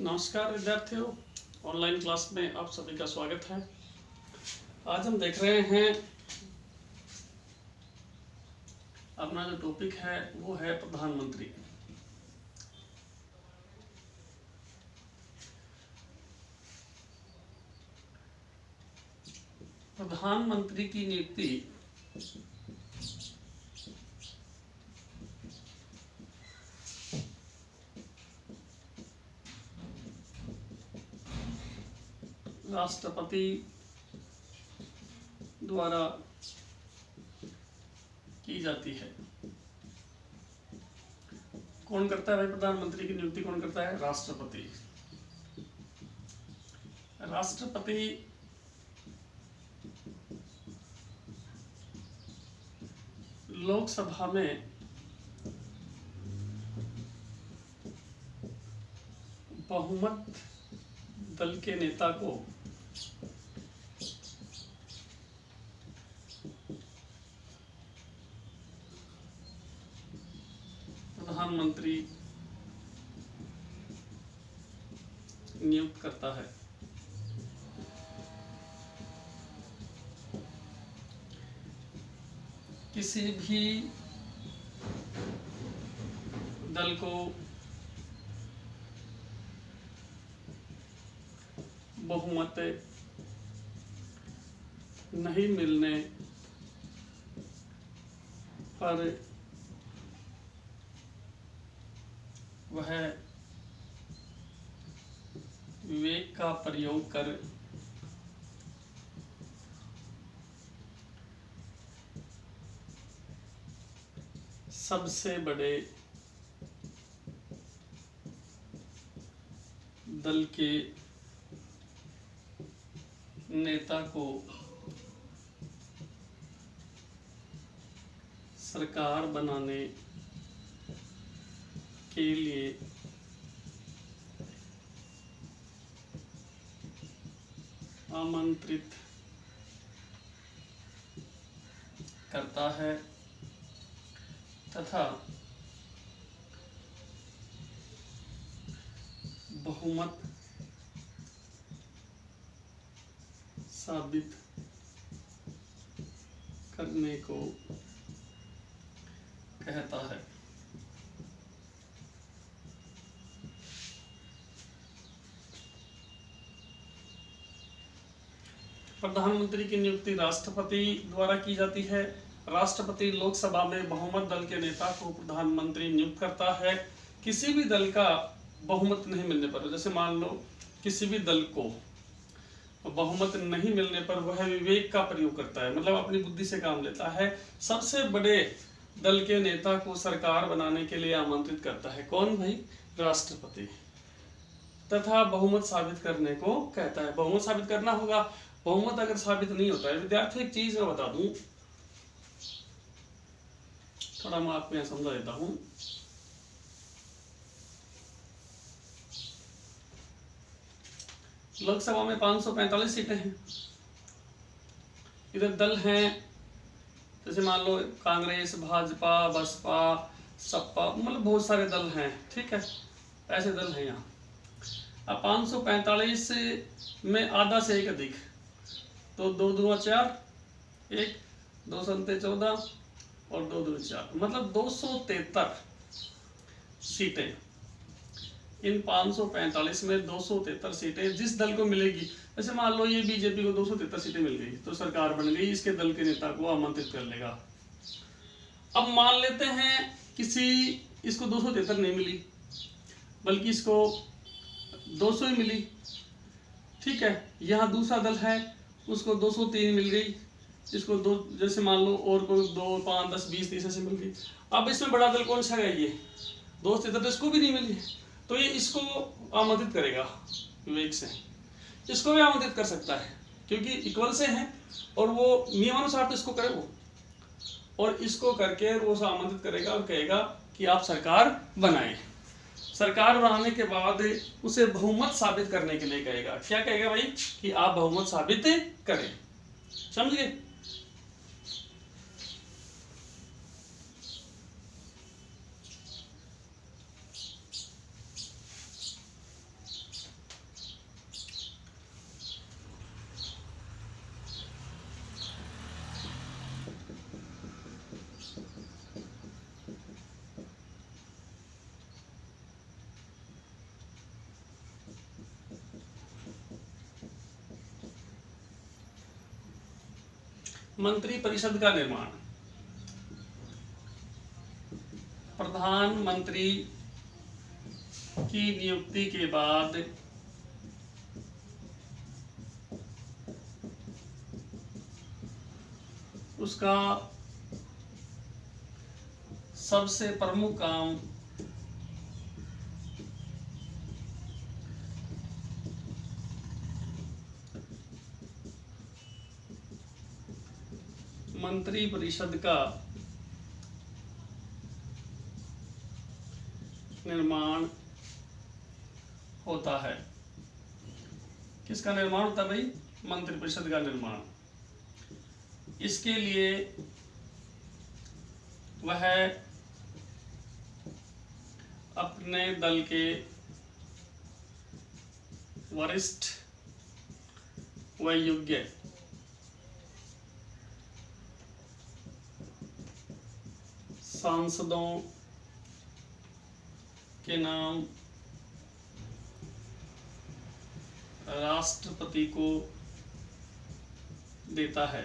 नमस्कार विद्यार्थियों, online class में आप सभी का स्वागत है। आज हम देख रहे हैं अपना जो टॉपिक है वो है प्रधानमंत्री। प्रधानमंत्री की नियुक्ति राष्ट्रपति द्वारा की जाती है। कौन करता है भाई? प्रधानमंत्री की नियुक्ति कौन करता है? राष्ट्रपति। राष्ट्रपति लोकसभा में बहुमत दल के नेता को प्रधानमंत्री नियुक्त करता है। किसी भी दल को बहुमत नहीं मिलने पर वह विवेक का प्रयोग कर सबसे बड़े दल के नेता को सरकार बनाने के लिए आमंत्रित करता है तथा बहुमत साबित करने को कहता है। प्रधानमंत्री की नियुक्ति राष्ट्रपति द्वारा की जाती है। राष्ट्रपति लोकसभा में बहुमत दल के नेता को प्रधानमंत्री नियुक्त करता है। किसी भी दल का बहुमत नहीं मिलने पर, जैसे मान लो किसी भी दल को बहुमत नहीं मिलने पर वह विवेक का प्रयोग करता है, मतलब अपनी बुद्धि से काम लेता है, सबसे बड़े दल के नेता को सरकार बनाने के लिए आमंत्रित करता है। कौन भाई? राष्ट्रपति। तथा बहुमत साबित करने को कहता है। बहुमत साबित करना होगा। बहुमत अगर साबित नहीं होता है, विद्यार्थियों एक चीज मैं बता दूं, थोड़ा मैं आपको यहां समझा देता हूं। लोकसभा में 545 सीटें हैं। इधर दल हैं, जैसे मान लो कांग्रेस, भाजपा, बसपा, सपा, मतलब बहुत सारे दल हैं, ठीक है, ऐसे दल हैं यहाँ। अब 545 में आधा से एक अधिक, तो 2 दूना 4, 1 2 संते 14 और 2 दूनी 4, मतलब 273 सीटें। इन 545 में 273 सीटें जिस दल को मिलेगी, जैसे मान लो ये बीजेपी को 273 सीटें मिल गई तो सरकार बन गई, इसके दल के नेता को आमंत्रित कर लेगा। अब मान लेते हैं किसी इसको 273 नहीं मिली, बल्कि इसको 200 ही मिली, ठीक है। यहाँ दूसरा दल है, उसको 203 मिल गई, इसको दो, जैसे मान लो और कोई 2 5 10 20 30 ऐसे मिल गई। अब इसमें बड़ा दल कौन सा है? ये 273 इसको भी नहीं मिली, तो ये इसको आमंत्रित करेगा विवेक से। इसको भी आमंत्रित कर सकता है क्योंकि इक्वल से हैं और वो नियमानुसार तो इसको करे वो, और इसको करके वो आमंत्रित करेगा और कहेगा कि आप सरकार बनाएं। सरकार बनाने के बाद उसे बहुमत साबित करने के लिए कहेगा। क्या कहेगा भाई? कि आप बहुमत साबित करें। समझ गए? मंत्री परिषद का निर्माण। प्रधानमंत्री की नियुक्ति के बाद उसका सबसे प्रमुख काम मंत्री परिषद का निर्माण होता है। किसका निर्माण होता है भाई? मंत्री परिषद का निर्माण। इसके लिए वह अपने दल के वरिष्ठ व योग्य सांसदों के नाम राष्ट्रपति को देता है।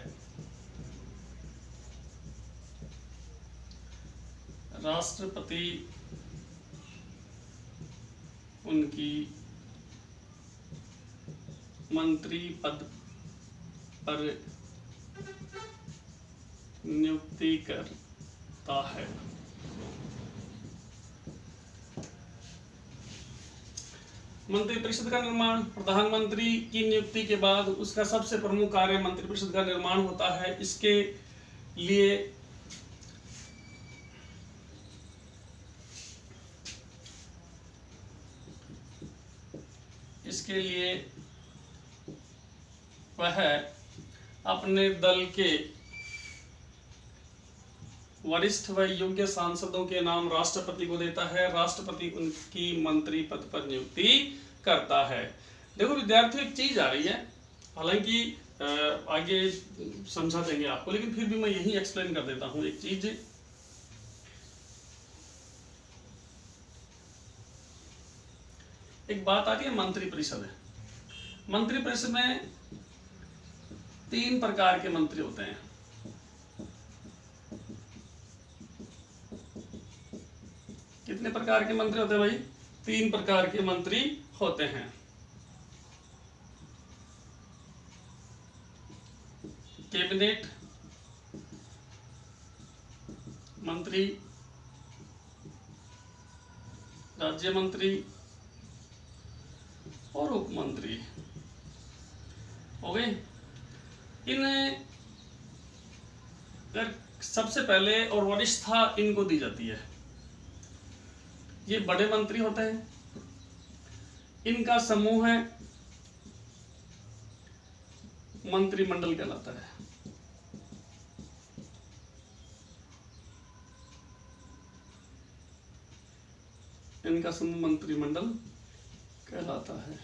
राष्ट्रपति उनकी मंत्री पद पर नियुक्ति करता है। मंत्री परिषद का निर्माण। प्रधानमंत्री की नियुक्ति के बाद उसका सबसे प्रमुख कार्य मंत्री परिषद का निर्माण होता है। इसके लिए वह अपने दल के वरिष्ठ व योग्य सांसदों के नाम राष्ट्रपति को देता है। राष्ट्रपति उनकी मंत्री पद पर नियुक्ति करता है। देखो विद्यार्थियों, एक चीज आ रही है, हालांकि आगे समझा देंगे आपको, लेकिन फिर भी मैं यही एक्सप्लेन कर देता हूं एक चीज। एक बात आती है मंत्री परिषद है। मंत्री परिषद में 3 प्रकार के मंत्री होते हैं। कितने प्रकार के मंत्री होते हैं भाई? 3 प्रकार के मंत्री होते हैं। कैबिनेट मंत्री, राज्य मंत्री और उप मंत्री हो गए। इन्हें सबसे पहले और वरिष्ठता इनको दी जाती है। ये बड़े मंत्री होते हैं, इनका समूह है मंत्रिमंडल कहलाता है। इनका समूह मंत्रिमंडल कहलाता है।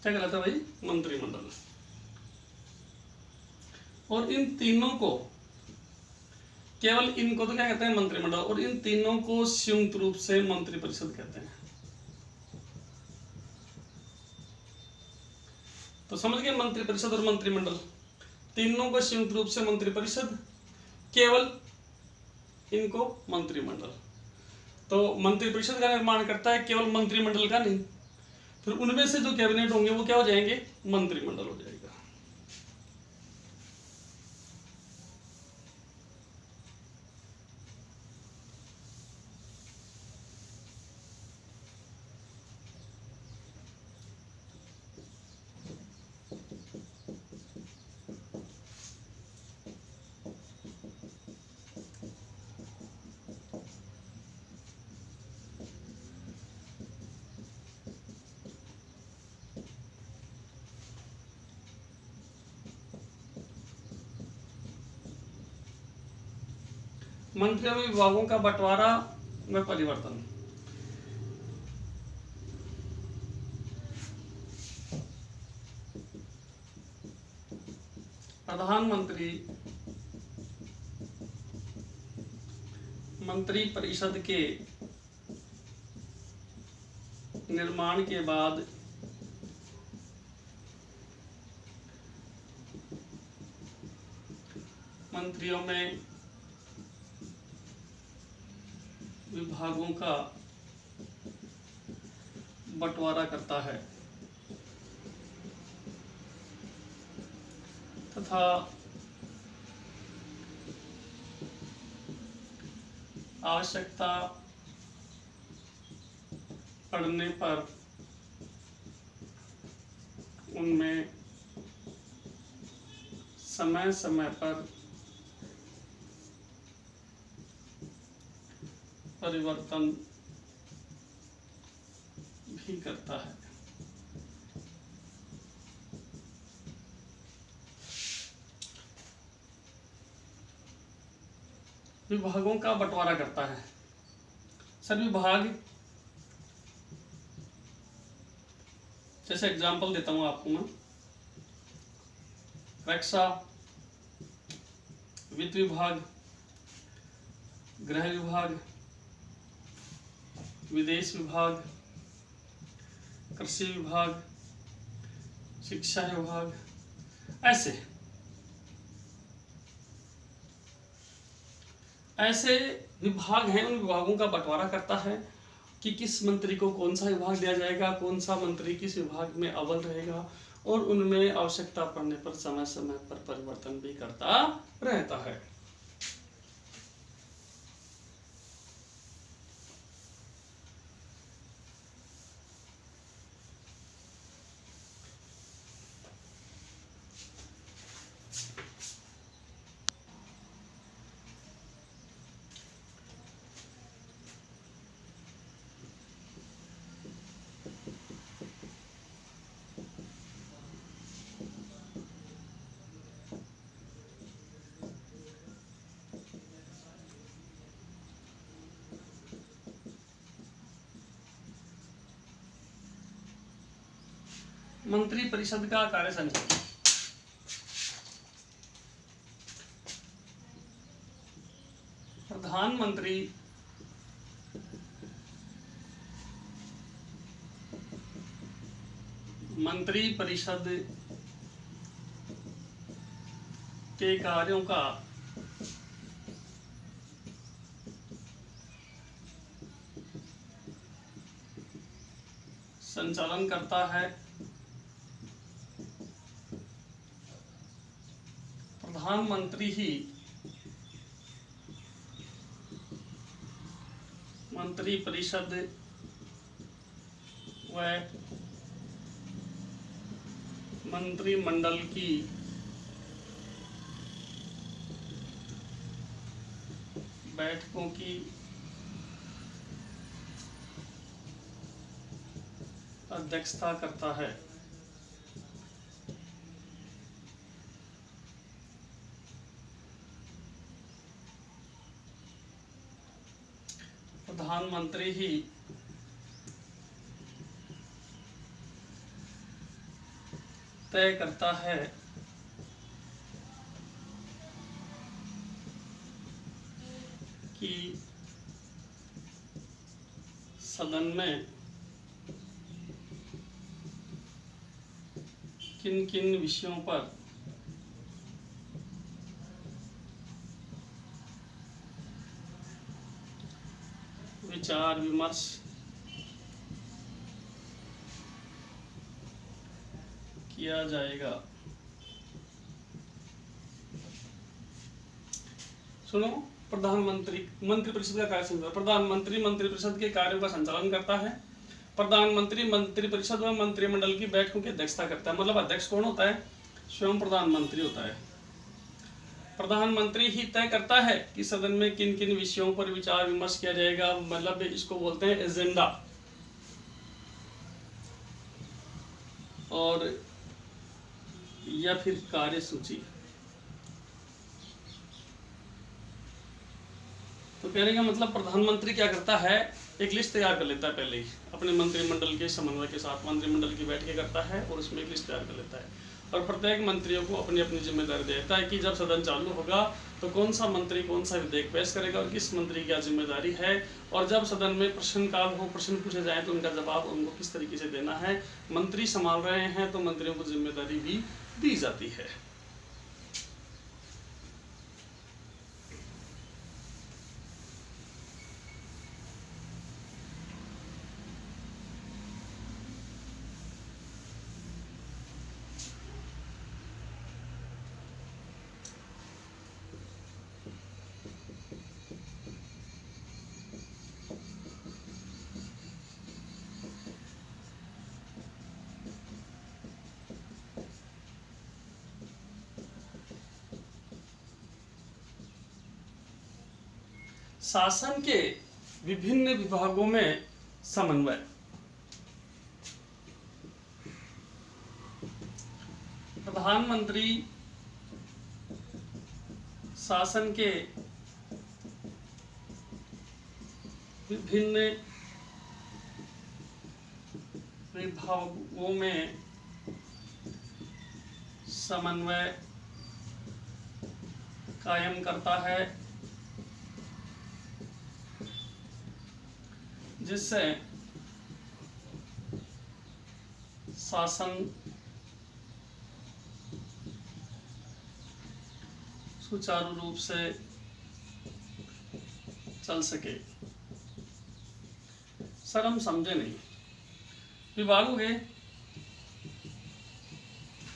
क्या कहलाता है भाई? मंत्रिमंडल। और इन तीनों को, केवल इनको तो क्या कहते हैं? मंत्रिमंडल। और इन तीनों को संयुक्त रूप से मंत्रिपरिषद कहते हैं। तो समझ गए, मंत्रिपरिषद और मंत्रिमंडल, तीनों को संयुक्त रूप से मंत्रिपरिषद, केवल इनको मंत्रिमंडल। तो मंत्रिपरिषद का निर्माण करता है, केवल मंत्रिमंडल का नहीं। फिर उनमें से जो कैबिनेट होंगे वो क्या हो जाएंगे? मंत्रिमंडल हो जाएगा। मंत्रियों में विभागों का बंटवारा व परिवर्तन। प्रधानमंत्री मंत्री परिषद के निर्माण के बाद मंत्रियों में विभागों का बंटवारा करता है तथा आवश्यकता पड़ने पर उनमें समय समय पर परिवर्तन भी करता है। विभागों का बंटवारा करता है। सर विभाग, जैसे एग्जांपल देता हूं आपको मैं, रक्षा, वित्त विभाग, गृह विभाग, विदेश विभाग, कृषि विभाग, शिक्षा विभाग, ऐसे विभाग हैं। उन विभागों का बंटवारा करता है कि किस मंत्री को कौन सा विभाग दिया जाएगा, कौन सा मंत्री किस विभाग में अव्वल रहेगा, और उनमें आवश्यकता पड़ने पर समय समय पर परिवर्तन भी करता रहता है। मंत्री परिषद का कार्य संचालन। प्रधानमंत्री मंत्री परिषद के कार्यों का संचालन करता है। प्रधानमंत्री ही मंत्री परिषद व मंत्रिमंडल की बैठकों की अध्यक्षता करता है। प्रधानमंत्री ही तय करता है कि सदन में किन किन विषयों पर विचार विमर्श किया जाएगा। सुनो, प्रधानमंत्री मंत्री परिषद का कार्य संचालन। प्रधानमंत्री मंत्री परिषद के कार्यों का संचालन करता है। प्रधानमंत्री मंत्री परिषद व मंत्रिमंडल की बैठकों की अध्यक्षता करता है। मतलब अध्यक्ष कौन होता है? स्वयं प्रधानमंत्री होता है। प्रधानमंत्री ही तय करता है कि सदन में किन किन विषयों पर विचार विमर्श किया जाएगा। मतलब इसको बोलते हैं एजेंडा। और या फिर कार्यसूची। तो कहने का मतलब प्रधानमंत्री क्या करता है, एक लिस्ट तैयार कर लेता है पहले ही अपने मंत्रिमंडल के समन्वय के साथ। मंत्रिमंडल की बैठकें करता है और उसमें एक लिस्ट तैयार कर लेता है और प्रत्येक मंत्रियों को अपनी अपनी जिम्मेदारी देता है कि जब सदन चालू होगा तो कौन सा मंत्री कौन सा विधेयक पेश करेगा और किस मंत्री की क्या जिम्मेदारी है। और जब सदन में प्रश्नकाल हो, प्रश्न पूछे जाए तो उनका जवाब उनको किस तरीके से देना है। मंत्री संभाल रहे हैं तो मंत्रियों को जिम्मेदारी भी दी जाती है। शासन के विभिन्न विभागों में समन्वय। प्रधानमंत्री शासन के विभिन्न विभागों में समन्वय कायम करता है, जिससे शासन सुचारू रूप से चल सके। सर हम समझे नहीं, विभागों के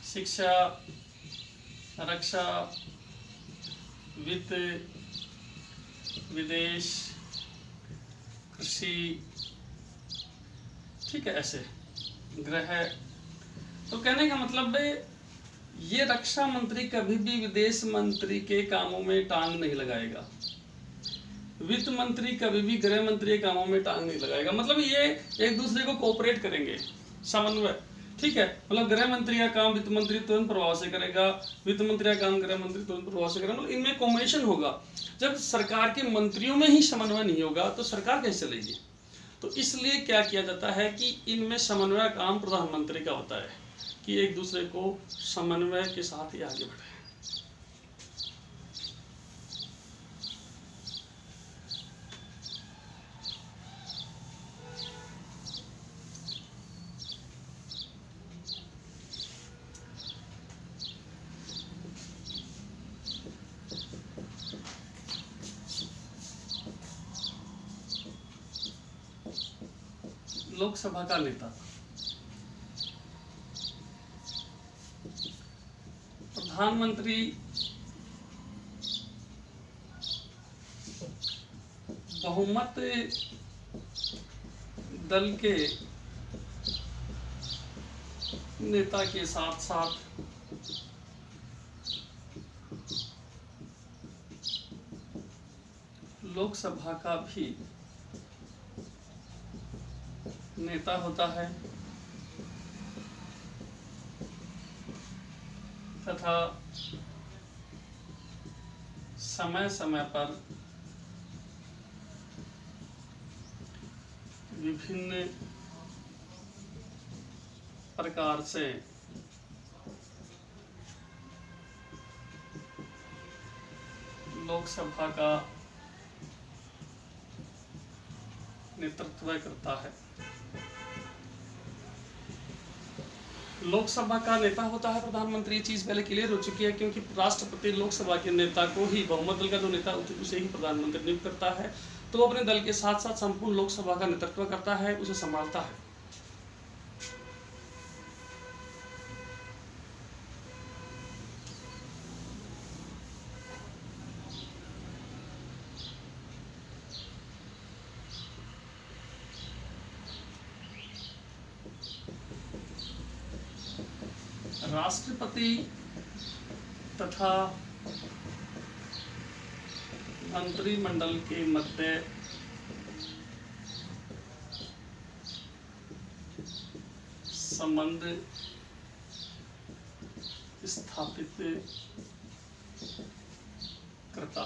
शिक्षा, रक्षा, वित्त, विदेश, कृषि, ठीक है, ऐसे गृह। तो कहने का मतलब है ये रक्षा मंत्री कभी भी विदेश मंत्री के कामों में टांग नहीं लगाएगा, वित्त मंत्री कभी भी गृह मंत्री के कामों में टांग नहीं लगाएगा। मतलब ये एक दूसरे को कोऑपरेट करेंगे, समन्वय, ठीक है। मतलब गृह मंत्री का काम वित्त मंत्री तुरंत प्रभाव से करेगा, वित्त मंत्री का काम गृह मंत्री तुरंत प्रभाव से करेगा। मतलब इनमें कॉम्बिनेशन होगा। जब सरकार के मंत्रियों में ही समन्वय नहीं होगा तो सरकार कैसे चलेगी? तो इसलिए क्या किया जाता है कि इनमें समन्वय काम प्रधानमंत्री का होता है कि एक दूसरे को समन्वय के साथ ही आगे बढ़े। लोकसभा का नेता प्रधानमंत्री बहुमत दल के नेता के साथ साथ लोकसभा का भी नेता होता है तथा समय समय पर विभिन्न प्रकार से लोकसभा का नेतृत्व करता है। लोकसभा का नेता होता है प्रधानमंत्री, ये चीज पहले क्लियर हो चुकी है, क्योंकि राष्ट्रपति लोकसभा के नेता को ही, बहुमत दल का जो नेता उसे ही प्रधानमंत्री नियुक्त करता है। तो वो अपने दल के साथ साथ संपूर्ण लोकसभा का नेतृत्व करता है, उसे संभालता है। राष्ट्रपति तथा मंत्रिमंडल के मध्य संबंध स्थापित करता।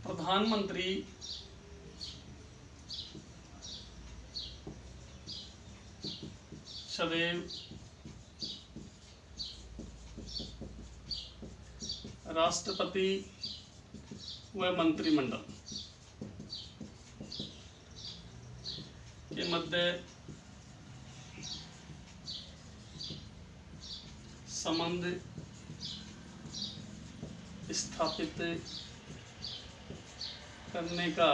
प्रधानमंत्री सदैव राष्ट्रपति व मंत्रिमंडल के मध्य संबंध स्थापित करने का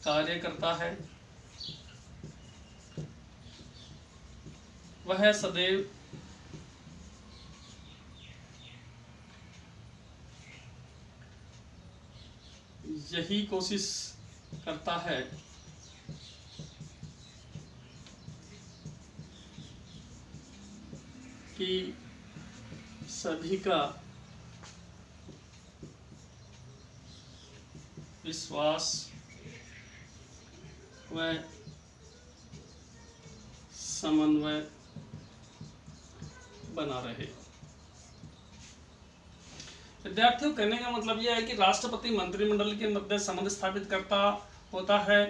कार्य करता है। वह सदैव यही कोशिश करता है कि सभी का विश्वास व समन्वय बना रहे। विद्यार्थियों, कहने का मतलब यह है कि राष्ट्रपति मंत्रिमंडल के मध्य संबंध स्थापित करता होता है।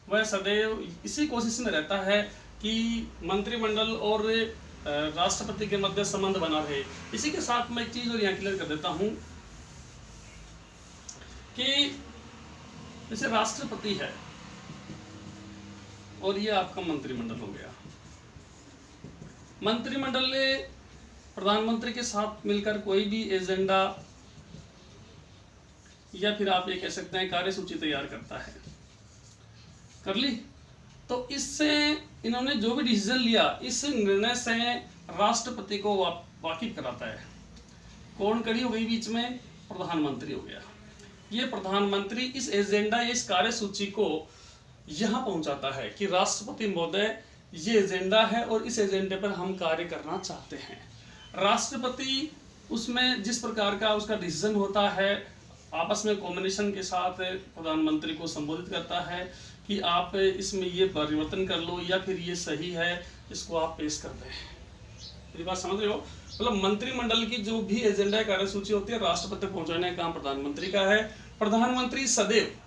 वह सदैव इसी कोशिश में रहता है कि मंत्रिमंडल और राष्ट्रपति के मध्य संबंध बना रहे। इसी के साथ मैं एक चीज और यहाँ क्लियर कर देता हूँ कि जैसे राष्ट्रपति है और ये आपका मंत्रिमंडल हो गया। मंत्रिमंडल ने प्रधानमंत्री के साथ मिलकर कोई भी एजेंडा या फिर आप ये कह सकते हैं कार्यसूची तैयार करता है। कर ली, तो इससे इन्होंने जो भी डिसीजन लिया, इस निर्णय से राष्ट्रपति को वाकिफ कराता है। कौन खड़ी हो गई बीच में? प्रधानमंत्री हो गया। ये प्रधानमंत्री इस एजेंडा या इस कार्यसूची को यहां पहुंचाता है कि राष्ट्रपति महोदय, ये एजेंडा है और इस एजेंडे पर हम कार्य करना चाहते हैं। राष्ट्रपति उसमें जिस प्रकार का उसका डिसीजन होता है, आपस में कॉम्बिनेशन के साथ प्रधानमंत्री को संबोधित करता है कि आप इसमें ये परिवर्तन कर लो या फिर ये सही है, इसको आप पेश कर दें। मेरी बात समझ रहे हो? मतलब मंत्रिमंडल की जो भी एजेंडा कार्यसूची होती है, राष्ट्रपति तक पहुंचाने का काम प्रधानमंत्री का है। प्रधानमंत्री सदैव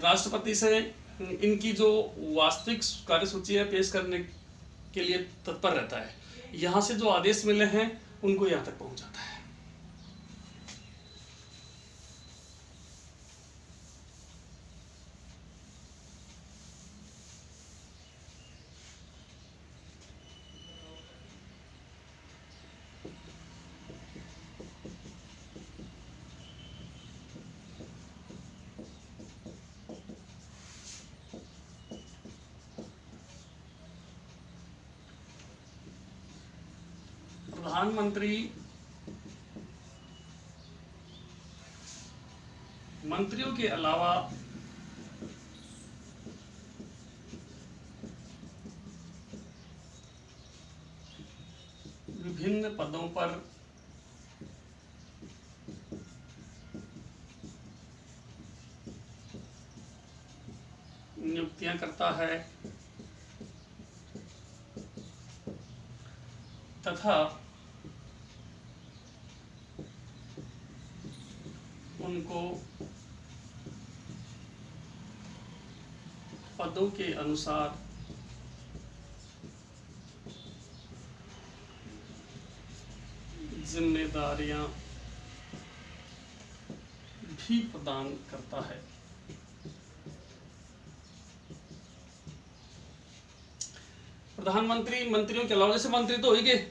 राष्ट्रपति से इनकी जो वास्तविक कार्यसूची है पेश करने के लिए तत्पर रहता है। यहाँ से जो आदेश मिले हैं उनको यहाँ तक पहुंचाता है। प्रधानमंत्री मंत्रियों के अलावा विभिन्न पदों पर नियुक्तियां करता है तथा उनको पदों के अनुसार जिम्मेदारियां भी प्रदान करता है। प्रधानमंत्री मंत्रियों के अलावा, जैसे मंत्री तो हो ही गए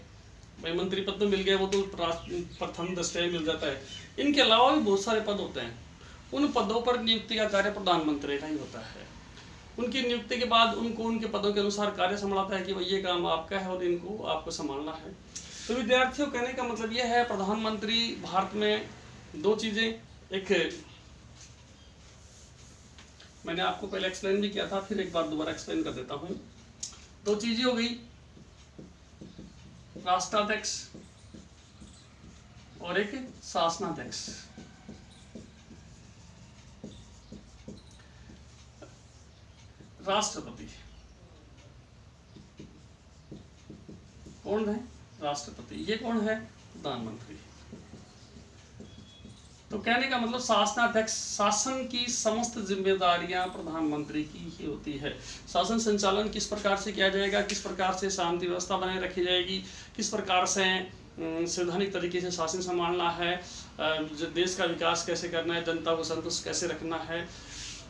भाई, मंत्री पद तो मिल गए, वो तो प्रथम दृष्टया मिल जाता है। इनके अलावा भी बहुत सारे पद होते हैं। उन पदों पर नियुक्ति का कार्य प्रधानमंत्री का ही होता है। उनकी नियुक्ति के बाद उनको उनके पदों के अनुसार कार्य संभालता है कि भाई ये काम आपका है और इनको आपको संभालना है। तो विद्यार्थियों, कहने का मतलब यह है, प्रधानमंत्री भारत में दो चीजें, एक मैंने आपको पहले एक्सप्लेन भी किया था, फिर एक बार दोबारा एक्सप्लेन कर देता हूं। दो चीजें हो गई, राष्ट्राध्यक्ष और एक शासनाध्यक्ष। राष्ट्रपति कौन है? राष्ट्रपति। ये कौन है? प्रधानमंत्री। तो कहने का मतलब शासनाध्यक्ष, शासन की समस्त जिम्मेदारियां प्रधानमंत्री की ही होती है। शासन संचालन किस प्रकार से किया जाएगा, किस प्रकार से शांति व्यवस्था बनाए रखी जाएगी, किस प्रकार से संवैधानिक तरीके से शासन संभालना है, देश का विकास कैसे करना है, जनता को संतुष्ट कैसे रखना है,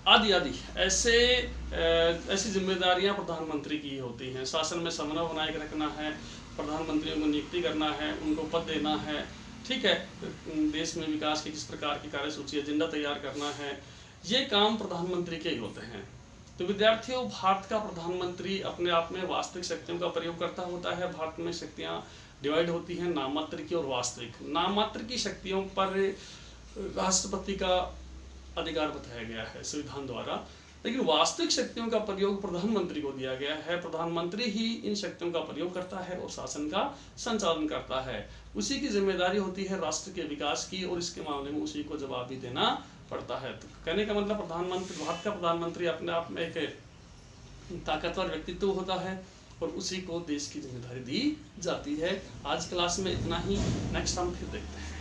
आदि आदि ऐसी जिम्मेदारियां प्रधानमंत्री की होती हैं। शासन में समन्वय बनाए रखना है, प्रधानमंत्रियों को नियुक्ति करना है, उनको पद देना है, ठीक है, देश में विकास की किस प्रकार की कार्यसूची एजेंडा तैयार करना है, ये काम प्रधानमंत्री के ही होते हैं। तो विद्यार्थियों, भारत का प्रधानमंत्री अपने आप में वास्तविक शक्तियों का प्रयोग करता होता है। भारत में शक्तियां डिवाइड होती हैं, नाममात्र की और वास्तविक। नाममात्र की शक्तियों पर राष्ट्रपति का अधिकार बताया गया है संविधान द्वारा। लेकिन वास्तविक शक्तियों का प्रयोग प्रधानमंत्री को दिया गया है। प्रधानमंत्री ही इन शक्तियों का प्रयोग करता है और शासन का संचालन करता है। उसी की जिम्मेदारी होती है राष्ट्र के विकास की, और इसके मामले में उसी को जवाब भी देना पड़ता है। तो कहने का मतलब प्रधानमंत्री, भारत का प्रधानमंत्री अपने आप में एक ताकतवर व्यक्तित्व होता है और उसी को देश की जिम्मेदारी दी जाती है। आज क्लास में इतना ही, नेक्स्ट हम फिर देखते हैं।